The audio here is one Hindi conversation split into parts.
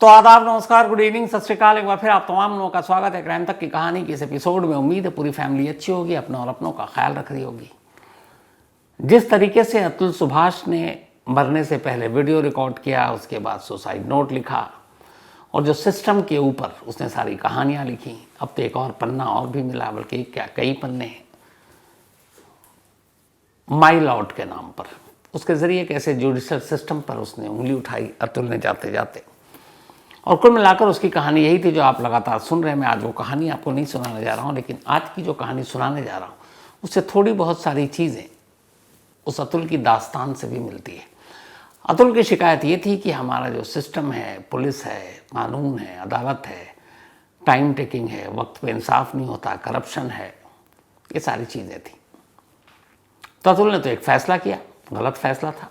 तो आदाब, नमस्कार, गुड इवनिंग, सत श्रीकाल। एक बार फिर आप तमाम लोगों का स्वागत है क्राइम तक की कहानी की इस एपिसोड में। उम्मीद है पूरी फैमिली अच्छी होगी, अपने और अपनों का ख्याल रख रही होगी। जिस तरीके से अतुल सुभाष ने मरने से पहले वीडियो रिकॉर्ड किया, उसके बाद सुसाइड नोट लिखा और जो सिस्टम के ऊपर उसने सारी कहानियां लिखी, अब तो एक और पन्ना और भी मिला, बल्कि क्या कई पन्ने हैं माई लॉर्ड के नाम पर। उसके जरिए कैसे जुडिशल सिस्टम पर उसने उंगली उठाई अतुल ने जाते जाते, और कुल मिलाकर उसकी कहानी यही थी जो आप लगातार सुन रहे हैं। मैं आज वो कहानी आपको नहीं सुनाने जा रहा हूँ, लेकिन आज की जो कहानी सुनाने जा रहा हूँ उससे थोड़ी बहुत सारी चीज़ें उस अतुल की दास्तान से भी मिलती है। अतुल की शिकायत ये थी कि हमारा जो सिस्टम है, पुलिस है, कानून है, अदालत है, टाइम टेकिंग है, वक्त पे इंसाफ नहीं होता, करप्शन है, ये सारी चीज़ें थी। तो अतुल ने तो एक फ़ैसला किया, गलत फ़ैसला था,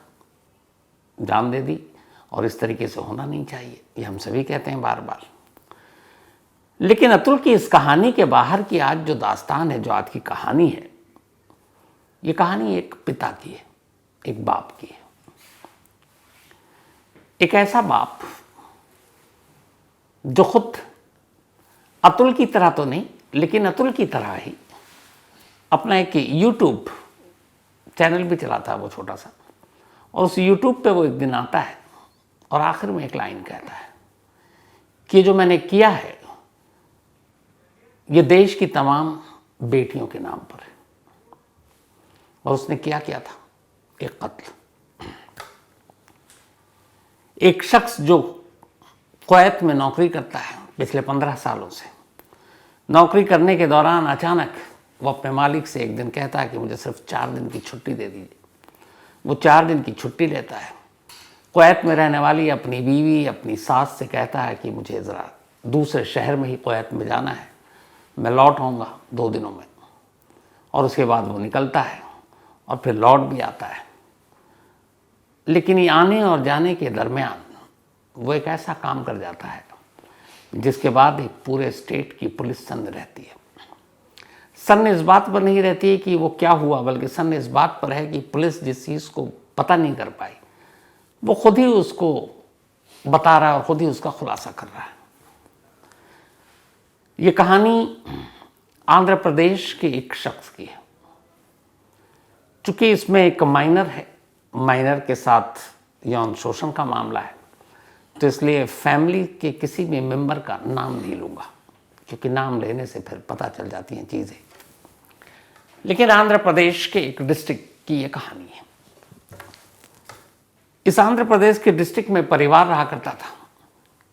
जान दे दी, और इस तरीके से होना नहीं चाहिए, ये हम सभी कहते हैं बार बार। लेकिन अतुल की इस कहानी के बाहर की आज जो दास्तान है, जो आज की कहानी है, ये कहानी एक पिता की है, एक बाप की है। एक ऐसा बाप जो खुद अतुल की तरह तो नहीं, लेकिन अतुल की तरह ही अपना एक यूट्यूब चैनल भी चलाता है, वो छोटा सा, और उस यूट्यूब पे वो एक दिन आता है और आखिर में एक लाइन कहता है कि जो मैंने किया है ये देश की तमाम बेटियों के नाम पर है। और उसने क्या किया था? एक कत्ल। एक शख्स जो कुवैत में नौकरी करता है पिछले 15 सालों से, नौकरी करने के दौरान अचानक वो अपने मालिक से एक दिन कहता है कि मुझे सिर्फ 4 दिन की छुट्टी दे दीजिए। वो 4 दिन की छुट्टी लेता है। कुवैत में रहने वाली अपनी बीवी, अपनी सास से कहता है कि मुझे ज़रा दूसरे शहर में ही कुवैत में जाना है, मैं लौट आऊँगा 2 दिनों में। और उसके बाद वो निकलता है और फिर लौट भी आता है। लेकिन ये आने और जाने के दरमियान वो एक ऐसा काम कर जाता है जिसके बाद एक पूरे स्टेट की पुलिस सन्न रहती है। सन्न इस बात पर नहीं रहती है कि वो क्या हुआ, बल्कि सन्न इस बात पर है कि पुलिस जिस चीज़ को पता नहीं कर पाई वो खुद ही उसको बता रहा है और खुद ही उसका खुलासा कर रहा है। ये कहानी आंध्र प्रदेश के एक शख्स की है। चूंकि इसमें एक माइनर है, माइनर के साथ यौन शोषण का मामला है, तो इसलिए फैमिली के किसी भी मेंबर का नाम नहीं लूँगा, क्योंकि नाम लेने से फिर पता चल जाती हैं चीज़ें। लेकिन आंध्र प्रदेश के एक डिस्ट्रिक्ट की ये कहानी है। इस आंध्र प्रदेश के डिस्ट्रिक्ट में परिवार रहा करता था।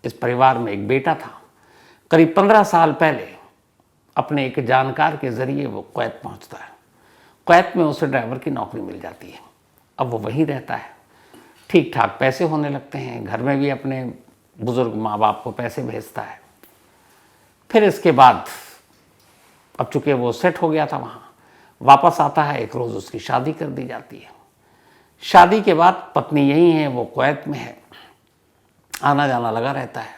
इस परिवार में एक बेटा था। करीब 15 साल पहले अपने एक जानकार के जरिए वो कुवैत पहुंचता है। कुवैत में उसे ड्राइवर की नौकरी मिल जाती है। अब वो वहीं रहता है, ठीक ठाक पैसे होने लगते हैं, घर में भी अपने बुजुर्ग माँ बाप को पैसे भेजता है। फिर इसके बाद अब चूंकि वो सेट हो गया था वहाँ, वापस आता है। एक रोज़ उसकी शादी कर दी जाती है। शादी के बाद पत्नी यहीं है, वो कुवैत में है, आना जाना लगा रहता है।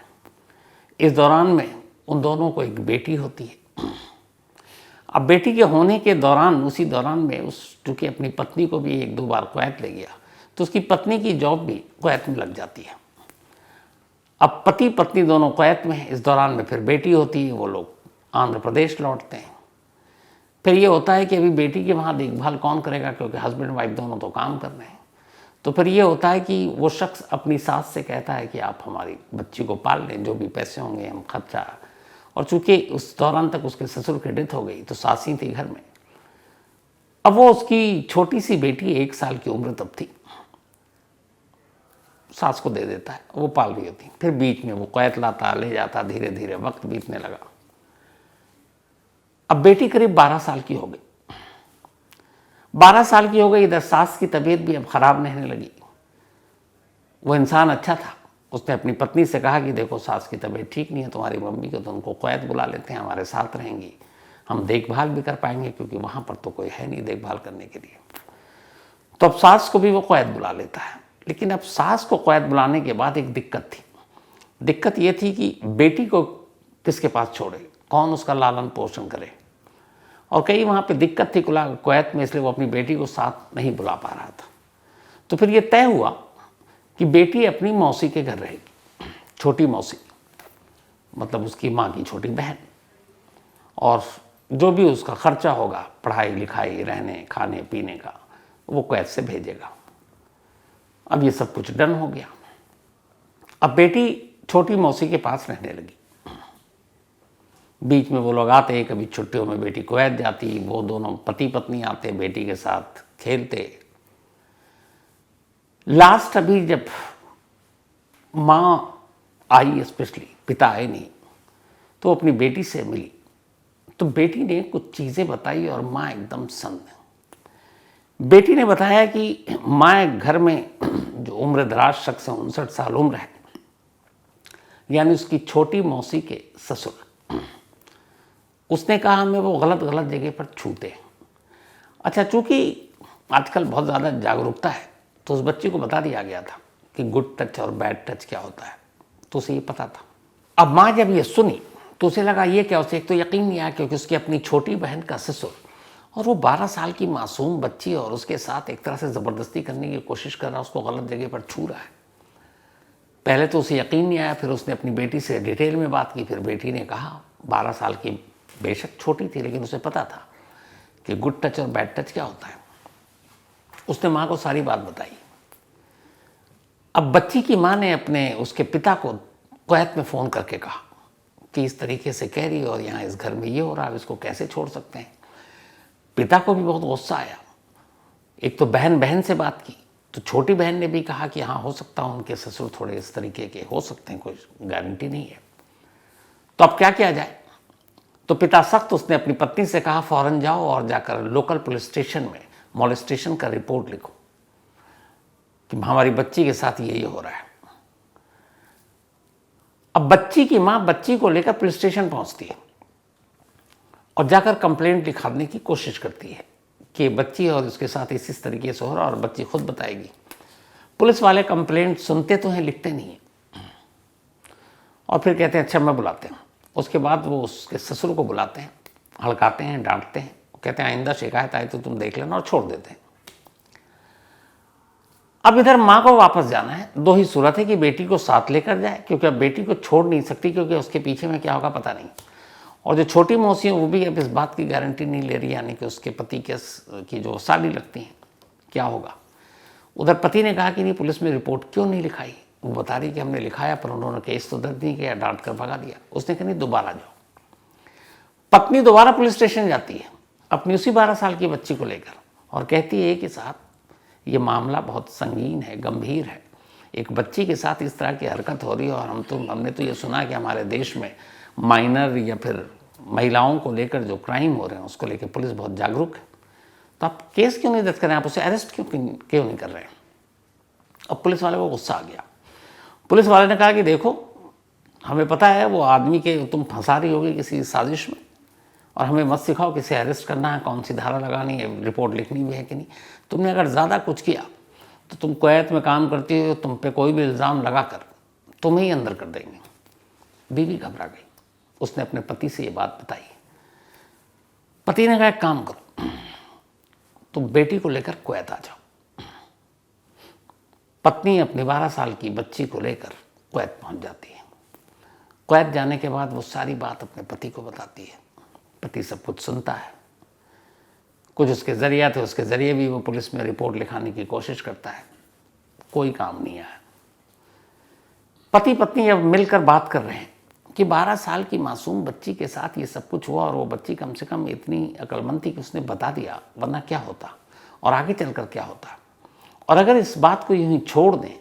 इस दौरान में उन दोनों को एक बेटी होती है। अब बेटी के होने के दौरान, उसी दौरान में चूँकि अपनी पत्नी को भी 1-2 बार कुवैत ले गया, तो उसकी पत्नी की जॉब भी कुवैत में लग जाती है। अब पति पत्नी दोनों कुवैत में हैं। इस दौरान में फिर बेटी होती है, वो लोग आंध्र प्रदेश लौटते हैं। फिर ये होता है कि अभी बेटी के वहाँ देखभाल कौन करेगा, क्योंकि हस्बैंड वाइफ दोनों तो काम कर रहे हैं। तो फिर ये होता है कि वो शख्स अपनी सास से कहता है कि आप हमारी बच्ची को पाल लें, जो भी पैसे होंगे हम खर्चा। और चूँकि उस दौरान तक उसके ससुर की डेथ हो गई, तो सास ही थी घर में। अब वो उसकी छोटी सी बेटी 1 साल की उम्र तब थी, सास को दे देता है, वो पाल रही होती। फिर बीच में वो कुवैत लाता, ले जाता, धीरे धीरे वक्त बीतने लगा। अब बेटी करीब 12 साल की हो गई। 12 साल की हो गई, इधर सास की तबीयत भी अब ख़राब रहने लगी। वो इंसान अच्छा था। उसने अपनी पत्नी से कहा कि देखो, सास की तबीयत ठीक नहीं है, तुम्हारी मम्मी को तो उनको कुवैत बुला लेते हैं, हमारे साथ रहेंगी, हम देखभाल भी कर पाएंगे, क्योंकि वहाँ पर तो कोई है नहीं देखभाल करने के लिए। तो अब सास को भी वो कुवैत बुला लेता है। लेकिन अब सास को कुवैत बुलाने के बाद एक दिक्कत थी। दिक्कत ये थी कि बेटी को किसके पास छोड़े, कौन उसका लालन पोषण करे। और कई वहाँ पे दिक्कत थी कुवैत में, इसलिए वो अपनी बेटी को साथ नहीं बुला पा रहा था। तो फिर ये तय हुआ कि बेटी अपनी मौसी के घर रहेगी। छोटी मौसी मतलब उसकी माँ की छोटी बहन, और जो भी उसका खर्चा होगा पढ़ाई लिखाई रहने खाने पीने का वो कुवैत से भेजेगा। अब ये सब कुछ डन हो गया। अब बेटी छोटी मौसी के पास रहने लगी। बीच में वो लोग आते, कभी छुट्टियों में बेटी कुवैत जाती, वो दोनों पति पत्नी आते, बेटी के साथ खेलते। लास्ट अभी जब माँ आई, स्पेशली पिता आए नहीं, तो अपनी बेटी से मिली, तो बेटी ने कुछ चीज़ें बताई और माँ एकदम सन्न। बेटी ने बताया कि माँ एक घर में जो उम्र दराज शख्स है, 59 साल उम्र है, यानी उसकी छोटी मौसी के ससुर, उसने कहा हमें वो गलत जगह पर छूते। अच्छा, चूंकि आजकल बहुत ज़्यादा जागरूकता है तो उस बच्ची को बता दिया गया था कि गुड टच और बैड टच क्या होता है, तो उसे ये पता था। अब माँ जब ये सुनी तो उसे लगा ये क्या, उसे एक तो यकीन नहीं आया क्योंकि उसकी अपनी छोटी बहन का ससुर, और वो 12 साल की मासूम बच्ची और उसके साथ एक तरह से ज़बरदस्ती करने की कोशिश कर रहा है, उसको गलत जगह पर छू रहा है। पहले तो उसे यकीन नहीं आया, फिर उसने अपनी बेटी से डिटेल में बात की। फिर बेटी ने कहा, 12 साल की बेशक छोटी थी लेकिन उसे पता था कि गुड टच और बैड टच क्या होता है। उसने माँ को सारी बात बताई। अब बच्ची की माँ ने अपने उसके पिता को कुवैत में फ़ोन करके कहा कि इस तरीके से कह रही है और यहाँ इस घर में ये हो रहा है, इसको कैसे छोड़ सकते हैं। पिता को भी बहुत गुस्सा आया। एक तो बहन से बात की तो छोटी बहन ने भी कहा कि हाँ हो सकता है उनके ससुर थोड़े इस तरीके के हो सकते हैं, कोई गारंटी नहीं है। तो अब क्या किया जाए। तो पिता सख्त, उसने अपनी पत्नी से कहा फौरन जाओ और जाकर लोकल पुलिस स्टेशन में मॉलेस्टेशन का रिपोर्ट लिखो कि हमारी बच्ची के साथ यही हो रहा है। अब बच्ची की माँ बच्ची को लेकर पुलिस स्टेशन पहुंचती है और जाकर कंप्लेंट लिखाने की कोशिश करती है कि बच्ची और उसके साथ इस तरीके से हो रहा है, और बच्ची खुद बताएगी। पुलिस वाले कंप्लेंट सुनते तो हैं, लिखते नहीं हैं, और फिर कहते हैं अच्छा मैं बुलाते हैं। उसके बाद वो उसके ससुर को बुलाते हैं, हड़काते हैं, डांटते हैं, कहते हैं आइंदा शिकायत आई तो तुम देख लेना, और छोड़ देते हैं। अब इधर माँ को वापस जाना है। दो ही सूरत है कि बेटी को साथ लेकर जाए, क्योंकि अब बेटी को छोड़ नहीं सकती क्योंकि उसके पीछे में क्या होगा पता नहीं। और जो छोटी मौसी है वो भी अब इस बात की गारंटी नहीं ले रही, यानी कि उसके पति की जो साली लगती हैं क्या होगा। उधर पति ने कहा कि नहीं पुलिस में रिपोर्ट क्यों नहीं लिखाई। वो बता रही कि हमने लिखाया पर उन्होंने केस तो दर्ज नहीं किया, डांट कर भगा दिया। उसने कहा नहीं दोबारा जाओ। पत्नी दोबारा पुलिस स्टेशन जाती है अपनी उसी 12 साल की बच्ची को लेकर और कहती है कि साहब ये मामला बहुत संगीन है, गंभीर है। एक बच्ची के साथ इस तरह की हरकत हो रही है और हमने तो ये सुना कि हमारे देश में माइनर या फिर महिलाओं को लेकर जो क्राइम हो रहे हैं उसको लेकर पुलिस बहुत जागरूक है, तो आप केस क्यों नहीं दर्ज कर रहे हैं, आप उसे अरेस्ट क्यों नहीं कर रहे हैं। अब पुलिस वाले को गुस्सा आ गया। पुलिस वाले ने कहा कि देखो हमें पता है वो आदमी के तुम फंसा रही होगी किसी साजिश में, और हमें मत सिखाओ किसे अरेस्ट करना है, कौन सी धारा लगानी है, रिपोर्ट लिखनी भी है कि नहीं। तुमने अगर ज़्यादा कुछ किया तो तुम कुवैत में काम करती हो, तुम पे कोई भी इल्ज़ाम लगाकर तुम्हें ही अंदर कर देंगे। बीवी घबरा गई। उसने अपने पति से ये बात बताई। पति ने कहा एक काम करो, तुम बेटी को लेकर कुवैत आ जाओ। पत्नी अपनी 12 साल की बच्ची को लेकर कुवैत पहुंच जाती है। कुवैत जाने के बाद वो सारी बात अपने पति को बताती है। पति सब कुछ सुनता है, कुछ उसके जरिया थे, उसके जरिए भी वो पुलिस में रिपोर्ट लिखाने की कोशिश करता है, कोई काम नहीं आया। पति पत्नी अब मिलकर बात कर रहे हैं कि 12 साल की मासूम बच्ची के साथ ये सब कुछ हुआ और वो बच्ची कम से कम इतनी अक्लमंद थी कि उसने बता दिया, वरना क्या होता और आगे चलकर क्या होता। और अगर इस बात को यूं ही छोड़ दें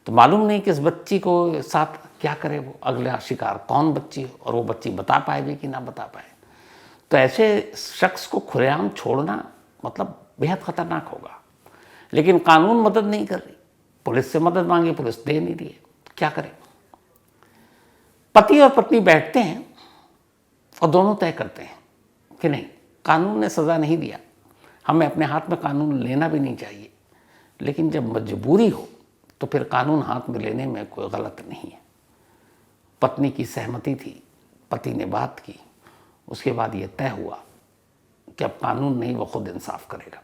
तो मालूम नहीं कि इस बच्ची को साथ क्या करे वो, अगला शिकार कौन बच्ची हो, और वो बच्ची बता पाए भी कि ना बता पाए। तो ऐसे शख्स को खुलेआम छोड़ना मतलब बेहद खतरनाक होगा। लेकिन कानून मदद नहीं कर रही, पुलिस से मदद मांगी, पुलिस दे नहीं रही है, क्या करें। पति और पत्नी बैठते हैं और दोनों तय करते हैं कि नहीं, कानून ने सज़ा नहीं दिया, हमें अपने हाथ में कानून लेना भी नहीं चाहिए, लेकिन जब मजबूरी हो तो फिर कानून हाथ में लेने में कोई गलत नहीं है। पत्नी की सहमति थी, पति ने बात की, उसके बाद ये तय हुआ कि अब कानून नहीं, वो खुद इंसाफ करेगा।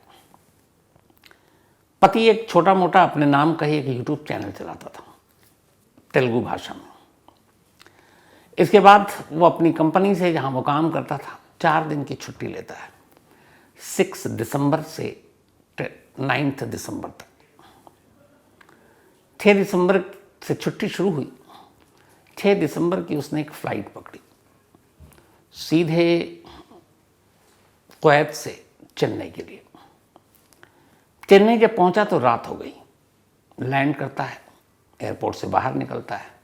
पति एक छोटा मोटा अपने नाम का ही एक यूट्यूब चैनल चलाता था तेलुगु भाषा में। इसके बाद वो अपनी कंपनी से जहाँ वो काम करता था 4 दिन की छुट्टी लेता है, 6 दिसंबर से 9 दिसंबर तक। 6 दिसंबर से छुट्टी शुरू हुई, 6 दिसंबर की उसने एक फ्लाइट पकड़ी, सीधे कुवैत से चेन्नई के लिए। चेन्नई जब पहुंचा तो रात हो गई। लैंड करता है, एयरपोर्ट से बाहर निकलता है।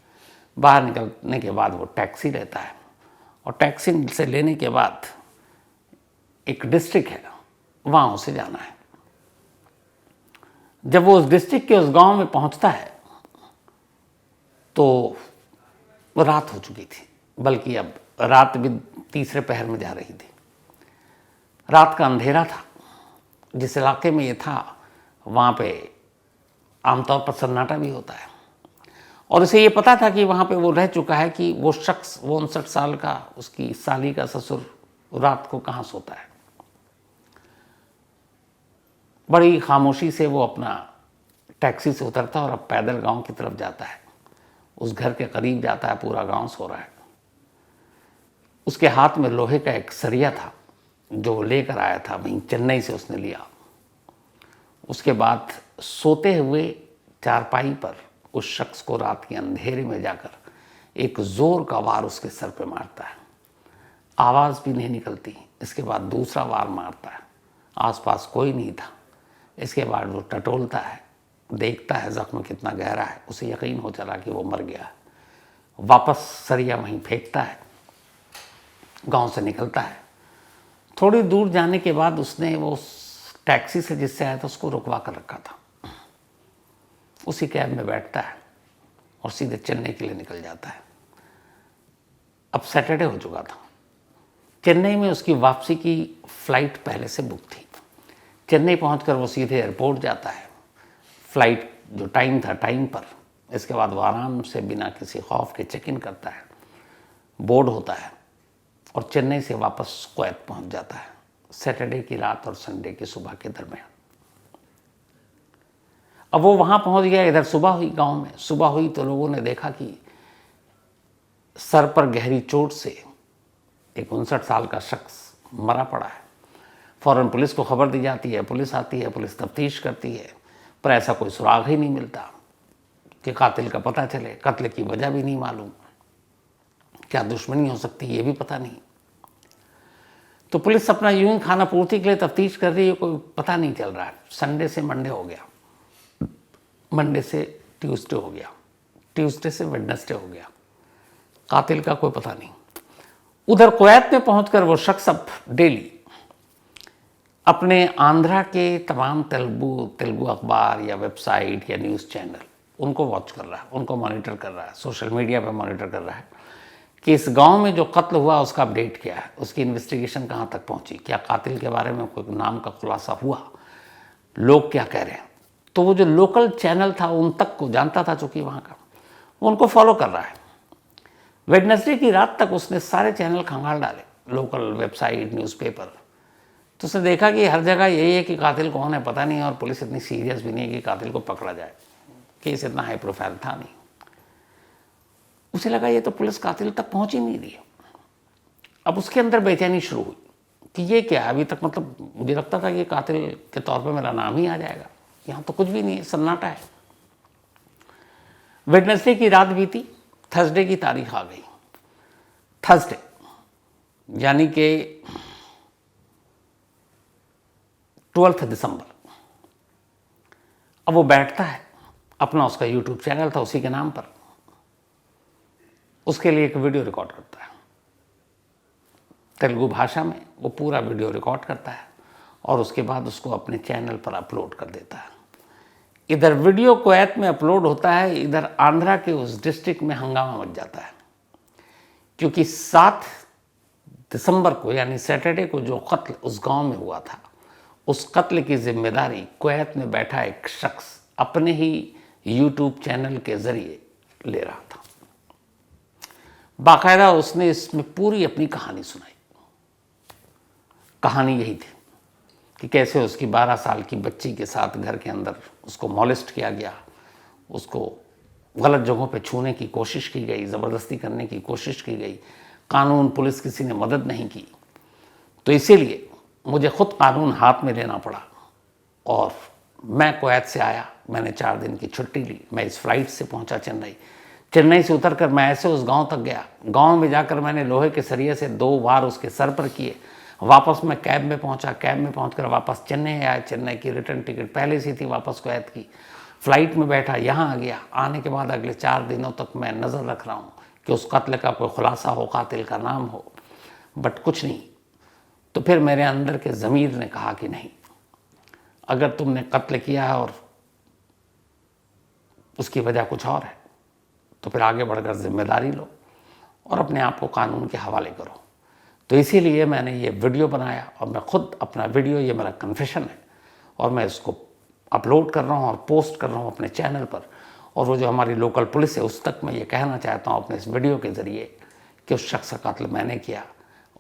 बाहर निकलने के बाद वो टैक्सी लेता है और टैक्सी से लेने के बाद एक डिस्ट्रिक्ट है, वहाँ उसे जाना है। जब वो उस डिस्ट्रिक्ट के उस गांव में पहुंचता है तो रात हो चुकी थी, बल्कि अब रात भी तीसरे पहर में जा रही थी। रात का अंधेरा था। जिस इलाके में ये था वहाँ पे आमतौर पर सन्नाटा भी होता है, और उसे ये पता था कि वहाँ पे वो रह चुका है कि वो शख्स, वो 59 साल का, उसकी साली का ससुर रात को कहाँ सोता है। बड़ी खामोशी से वो अपना टैक्सी से उतरता है और अब पैदल गांव की तरफ जाता है। उस घर के करीब जाता है, पूरा गांव सो रहा है। उसके हाथ में लोहे का एक सरिया था जो वो लेकर आया था, वहीं चेन्नई से उसने लिया। उसके बाद सोते हुए चारपाई पर उस शख्स को रात के अंधेरे में जाकर एक जोर का वार उसके सर पे मारता है। आवाज़ भी नहीं निकलती। इसके बाद दूसरा वार मारता है। आसपास कोई नहीं था। इसके बाद वो टटोलता है, देखता है जख्म कितना गहरा है। उसे यकीन हो चला कि वो मर गया। वापस सरिया वहीं फेंकता है, गांव से निकलता है। थोड़ी दूर जाने के बाद उसने वो टैक्सी से जिससे आया था उसको रुकवा कर रखा था। उसी कैब में बैठता है और सीधे चेन्नई के लिए निकल जाता है। अब सैटरडे हो चुका था। चेन्नई में उसकी वापसी की फ़्लाइट पहले से बुक थी। चेन्नई पहुंचकर वो सीधे एयरपोर्ट जाता है। फ़्लाइट जो टाइम था टाइम पर। इसके बाद वो आराम से बिना किसी खौफ के चेक इन करता है, बोर्ड होता है और चेन्नई से वापस कुवैत पहुंच जाता है, सैटरडे की रात और संडे की सुबह के दरमियान। अब वो वहाँ पहुँच गया। इधर सुबह हुई, गांव में सुबह हुई तो लोगों ने देखा कि सर पर गहरी चोट से एक 59 साल का शख्स मरा पड़ा है। फ़ौरन पुलिस को खबर दी जाती है, पुलिस आती है, पुलिस तफ्तीश करती है, पर ऐसा कोई सुराग ही नहीं मिलता कि कातिल का पता चले। कत्ल की वजह भी नहीं मालूम, क्या दुश्मनी हो सकती है ये भी पता नहीं। तो पुलिस अपना यूं ही खाना पूर्ति के लिए तफ्तीश कर रही है, कोई पता नहीं चल रहा है। संडे से मंडे हो गया, मंडे से ट्यूसडे हो गया, ट्यूसडे से वेडनेसडे हो गया, कातिल का कोई पता नहीं। उधर कुवैत में पहुंचकर वो शख्स अब डेली अपने आंध्रा के तमाम तेलुगु अखबार या वेबसाइट या न्यूज़ चैनल उनको वॉच कर रहा है, उनको मॉनिटर कर रहा है, सोशल मीडिया पर मॉनिटर कर रहा है कि इस गांव में जो कत्ल हुआ उसका अपडेट क्या है, उसकी इन्वेस्टिगेशन कहाँ तक पहुंची, क्या कातिल के बारे में कोई नाम का खुलासा हुआ, लोग क्या कह रहे हैं। तो वो जो लोकल चैनल था उन तक को जानता था, चूँकि वहाँ का, वो उनको फॉलो कर रहा है। वेडनेसडे की रात तक उसने सारे चैनल खंगाल डाले, लोकल वेबसाइट, न्यूज़पेपर। तो उसने देखा कि हर जगह यही है कि कातिल कौन है पता नहीं, और पुलिस इतनी सीरियस भी नहीं है कि कातिल को पकड़ा जाए। केस इतना हाई प्रोफाइल था नहीं। उसे लगा ये तो पुलिस कातिल तक पहुंच ही नहीं रही है। अब उसके अंदर बेचैनी शुरू हुई कि ये क्या, अभी तक मतलब मुझे लगता था कि कातिल के तौर पे मेरा नाम ही आ जाएगा, यहाँ तो कुछ भी नहीं है, सन्नाटा है। वेडनेसडे की रात बीती, थर्सडे की तारीख आ गई। थर्सडे यानी कि 12 दिसंबर। अब वो बैठता है, अपना उसका यूट्यूब चैनल था उसी के नाम पर, उसके लिए एक वीडियो रिकॉर्ड करता है तेलुगु भाषा में। वो पूरा वीडियो रिकॉर्ड करता है और उसके बाद उसको अपने चैनल पर अपलोड कर देता है। इधर वीडियो कुवैत में अपलोड होता है, इधर आंध्रा के उस डिस्ट्रिक्ट में हंगामा मच जाता है, क्योंकि 7 दिसंबर को यानी सैटरडे को जो कत्ल उस गांव में हुआ था, उस कत्ल की जिम्मेदारी कुवैत में बैठा एक शख्स अपने ही यूट्यूब चैनल के जरिए ले रहा था। बाकायदा उसने इसमें पूरी अपनी कहानी सुनाई। कहानी यही थी कि कैसे उसकी 12 साल की बच्ची के साथ घर के अंदर उसको मॉलेस्ट किया गया, उसको गलत जगहों पे छूने की कोशिश की गई, ज़बरदस्ती करने की कोशिश की गई, कानून पुलिस किसी ने मदद नहीं की। तो इसीलिए मुझे खुद कानून हाथ में लेना पड़ा और मैं कुवैत से आया। मैंने 4 दिन की छुट्टी ली। मैं इस फ्लाइट से पहुंचा चेन्नई। चेन्नई से उतरकर मैं ऐसे उस गांव तक गया। गांव में जाकर मैंने लोहे के सरिये से 2 बार उसके सर पर किए। वापस मैं कैब में पहुंचा। कैब में पहुंचकर वापस चेन्नई आया। चेन्नई की रिटर्न टिकट पहले से थी वापस कुवैत की। फ्लाइट में बैठा, यहाँ आ गया। आने के बाद अगले 4 दिनों तक मैं नज़र रख रहा हूँ कि उस कत्ल का कोई खुलासा हो, कातिल का नाम हो, बट कुछ नहीं। तो फिर मेरे अंदर के ज़मीर ने कहा कि नहीं, अगर तुमने कत्ल किया है और उसकी वजह कुछ और है तो फिर आगे बढ़कर जिम्मेदारी लो और अपने आप को कानून के हवाले करो। तो इसीलिए मैंने ये वीडियो बनाया और मैं खुद अपना वीडियो, ये मेरा कन्फेशन है और मैं इसको अपलोड कर रहा हूँ और पोस्ट कर रहा हूँ अपने चैनल पर। और वो जो हमारी लोकल पुलिस है उस तक मैं ये कहना चाहता हूँ अपने इस वीडियो के ज़रिए कि उस शख्स का कत्ल मैंने किया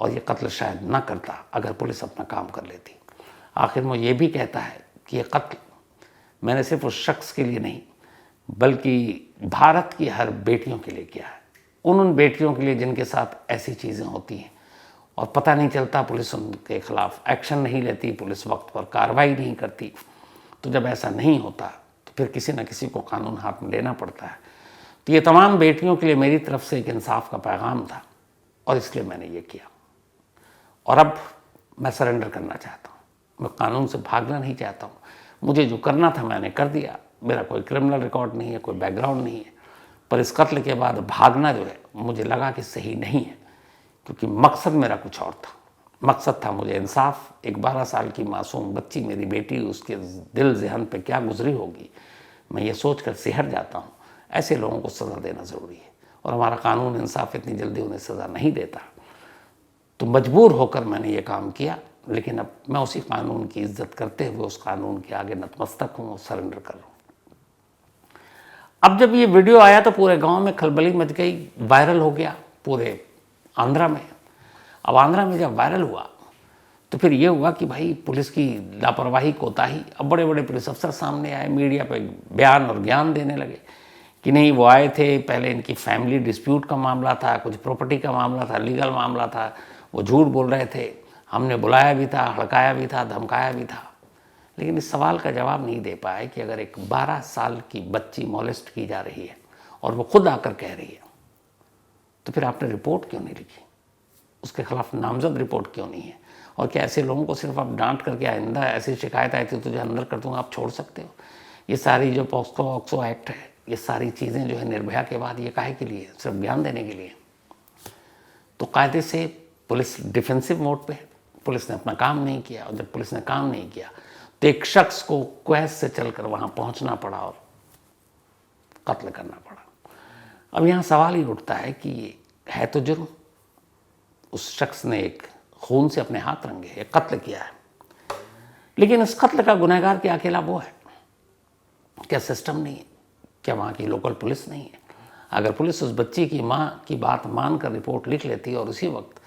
और ये कत्ल शायद ना करता अगर पुलिस अपना काम कर लेती। आखिर में ये भी कहता है कि ये कत्ल मैंने सिर्फ उस शख्स के लिए नहीं बल्कि भारत की हर बेटियों के लिए किया है। उन बेटियों के लिए जिनके साथ ऐसी चीज़ें होती हैं और पता नहीं चलता, पुलिस उनके खिलाफ एक्शन नहीं लेती, पुलिस वक्त पर कार्रवाई नहीं करती। तो जब ऐसा नहीं होता तो फिर किसी न किसी को कानून हाथ में लेना पड़ता है। तो ये तमाम बेटियों के लिए मेरी तरफ से एक इंसाफ का पैगाम था और इसलिए मैंने ये किया। और अब मैं सरेंडर करना चाहता हूँ। मैं कानून से भागना नहीं चाहता हूँ। मुझे जो करना था मैंने कर दिया। मेरा कोई क्रिमिनल रिकॉर्ड नहीं है, कोई बैकग्राउंड नहीं है, पर इस कत्ल के बाद भागना जो है मुझे लगा कि सही नहीं है, क्योंकि मकसद मेरा कुछ और था। मकसद था मुझे इंसाफ। एक 12 साल की मासूम बच्ची, मेरी बेटी, उसके दिल ज़हन पे क्या गुजरी होगी, मैं ये सोच कर सिहर जाता हूँ। ऐसे लोगों को सज़ा देना ज़रूरी है और हमारा कानून इंसाफ इतनी जल्दी उन्हें सज़ा नहीं देता। तो मजबूर होकर मैंने ये काम किया, लेकिन अब मैं उसी कानून की इज्जत करते हुए उस कानून के आगे नतमस्तक हूँ और सरेंडर कर रहा हूँ। अब जब ये वीडियो आया तो पूरे गांव में खलबली मच गई, वायरल हो गया पूरे आंध्रा में। अब आंध्रा में जब वायरल हुआ तो फिर ये हुआ कि भाई पुलिस की लापरवाही, कोताही। अब बड़े बड़े पुलिस अफसर सामने आए, मीडिया पे बयान और ज्ञान देने लगे कि नहीं वो आए थे, पहले इनकी फैमिली डिस्प्यूट का मामला था, कुछ प्रॉपर्टी का मामला था, लीगल मामला था, वो झूठ बोल रहे थे, हमने बुलाया भी था, हड़काया भी था, धमकाया भी था। लेकिन इस सवाल का जवाब नहीं दे पाए कि अगर एक 12 साल की बच्ची मोलेस्ट की जा रही है और वो खुद आकर कह रही है, तो फिर आपने रिपोर्ट क्यों नहीं लिखी? उसके खिलाफ नामजद रिपोर्ट क्यों नहीं है? और क्या ऐसे लोगों को सिर्फ आप डांट करके आइंदा ऐसी शिकायत आई थी तो तुझे अंदर कर दूंगा, आप छोड़ सकते हो? ये सारी जो पॉक्सो एक्ट है, ये सारी चीज़ें जो है निर्भया के बाद, ये काहे के लिए? सिर्फ बयान देने के लिए। तो कायदे से पुलिस डिफेंसिव मोड पे है। पुलिस ने अपना काम नहीं किया और जब पुलिस ने काम नहीं किया तो एक शख्स को कुवैत से चलकर वहाँ पहुँचना पड़ा और कत्ल करना पड़ा। अब यहाँ सवाल ही उठता है कि ये है तो जुर्म। उस शख्स ने एक खून से अपने हाथ रंगे एक कत्ल किया है, लेकिन इस कत्ल का गुनहगार क्या अकेला वो है? क्या सिस्टम नहीं है? क्या वहाँ की लोकल पुलिस नहीं है? अगर पुलिस उस बच्ची की माँ की बात मानकर रिपोर्ट लिख लेती और उसी वक्त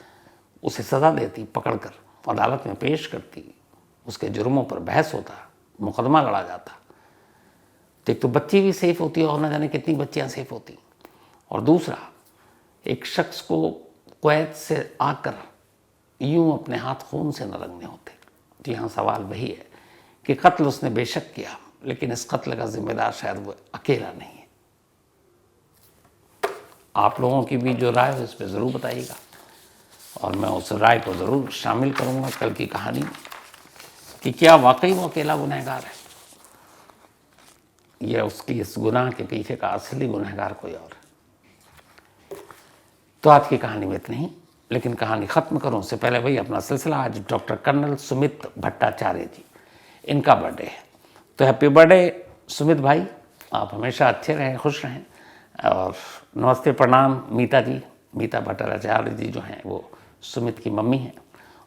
उसे सज़ा देती, पकड़कर अदालत में पेश करती, उसके जुर्मों पर बहस होता, मुकदमा लड़ा जाता, तो एक तो बच्ची भी सेफ होती है और न जाने कितनी बच्चियाँ सेफ होती, और दूसरा एक शख्स को कुवैत से आकर यूं अपने हाथ खून से न रंगने होते। तो यहाँ सवाल वही है कि कत्ल उसने बेशक किया, लेकिन इस कत्ल का जिम्मेदार शायद वो अकेला नहीं है। आप लोगों की भी जो राय है इस पर ज़रूर बताइएगा और मैं उस राय को ज़रूर शामिल करूँगा कल की कहानी में कि क्या वाकई वो अकेला गुनहगार है या उसकी इस गुनाह के पीछे का असली गुनहगार कोई और है। तो आज की कहानी में इतना ही, लेकिन कहानी ख़त्म करूं उससे पहले वही अपना सिलसिला। आज डॉक्टर कर्नल सुमित भट्टाचार्य जी, इनका बर्थडे है। तो हैप्पी बर्थडे सुमित भाई, आप हमेशा अच्छे रहें, खुश रहें। और नमस्ते, प्रणाम मीता जी। मीता भट्टाचार्य जी जो हैं वो सुमित की मम्मी हैं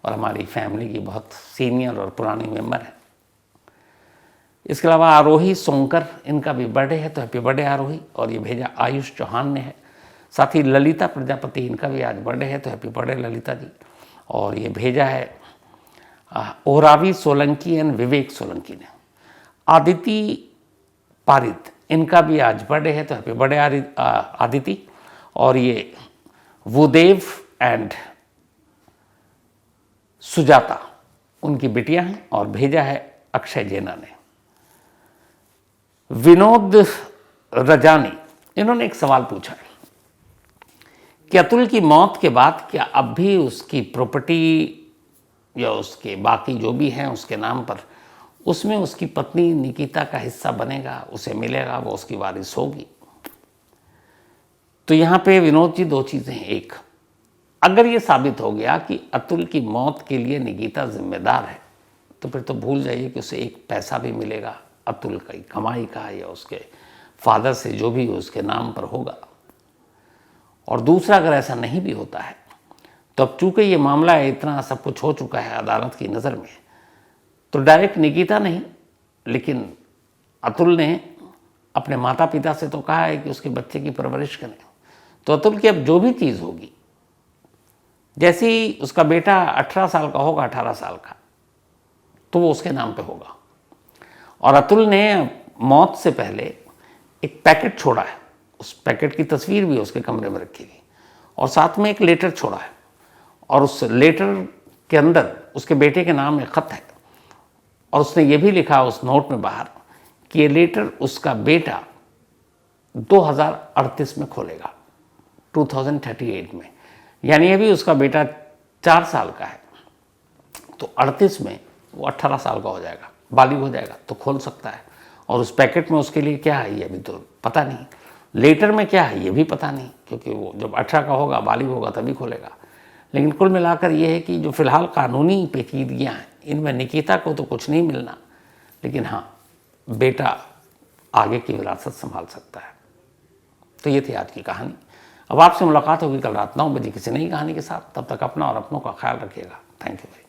और हमारी फैमिली की बहुत सीनियर और पुरानी मेंबर है। इसके अलावा आरोही सोंकर, इनका भी बर्थडे है, तो हैप्पी बर्थडे आरोही। और ये भेजा आयुष चौहान ने है। साथ ही ललिता प्रजापति, इनका भी आज बर्थडे है, तो हैप्पी बर्थडे ललिता जी। और ये भेजा है ओरावी सोलंकी एंड विवेक सोलंकी ने। आदिति पारिद, इनका भी आज बर्थडे है, तो हैप्पी बर्थडे आदिति। और ये वुदेव एंड सुजाता उनकी बिटिया हैं, और भेजा है अक्षय जेना ने। विनोद रजानी, इन्होंने एक सवाल पूछा है कि अतुल की मौत के बाद क्या अब भी उसकी प्रॉपर्टी या उसके बाकी जो भी हैं उसके नाम पर, उसमें उसकी पत्नी निकिता का हिस्सा बनेगा, उसे मिलेगा, वो उसकी वारिस होगी? तो यहाँ पे विनोद जी दो चीज़ें हैं। एक, अगर ये साबित हो गया कि अतुल की मौत के लिए निकिता जिम्मेदार है, तो फिर तो भूल जाइए कि उसे एक पैसा भी मिलेगा अतुल की कमाई का या उसके फादर से जो भी उसके नाम पर होगा। और दूसरा, अगर ऐसा नहीं भी होता है तो अब चूंकि ये मामला है, इतना सब कुछ हो चुका है अदालत की नज़र में, तो डायरेक्ट निकिता नहीं, लेकिन अतुल ने अपने माता पिता से तो कहा है कि उसके बच्चे की परवरिश करें। तो अतुल की अब जो भी चीज़ होगी, जैसे ही उसका बेटा 18 साल का होगा, 18 साल का, तो वो उसके नाम पे होगा। और अतुल ने मौत से पहले एक पैकेट छोड़ा है, उस पैकेट की तस्वीर भी उसके कमरे में रखी हुई, और साथ में एक लेटर छोड़ा है, और उस लेटर के अंदर उसके बेटे के नाम में ख़त है, और उसने ये भी लिखा उस नोट में बाहर कि ये लेटर उसका बेटा 2038 में खोलेगा, 2038 में, यानी अभी उसका बेटा 4 साल का है, तो 38 में वो 18 साल का हो जाएगा, बालिग हो जाएगा, तो खोल सकता है। और उस पैकेट में उसके लिए क्या है ये अभी तो पता नहीं, लेटर में क्या है ये भी पता नहीं, क्योंकि वो जब 18 का होगा, बालिग होगा, तभी खोलेगा। लेकिन कुल मिलाकर ये है कि जो फिलहाल कानूनी पेचीदगियाँ हैं, इनमें निकिता को तो कुछ नहीं मिलना, लेकिन हाँ, बेटा आगे की विरासत संभाल सकता है। तो ये थी आज की कहानी। अब आपसे मुलाकात होगी कल रात 9 बजे किसी नई कहानी के साथ। तब तक अपना और अपनों का ख्याल रखिएगा। Thank you.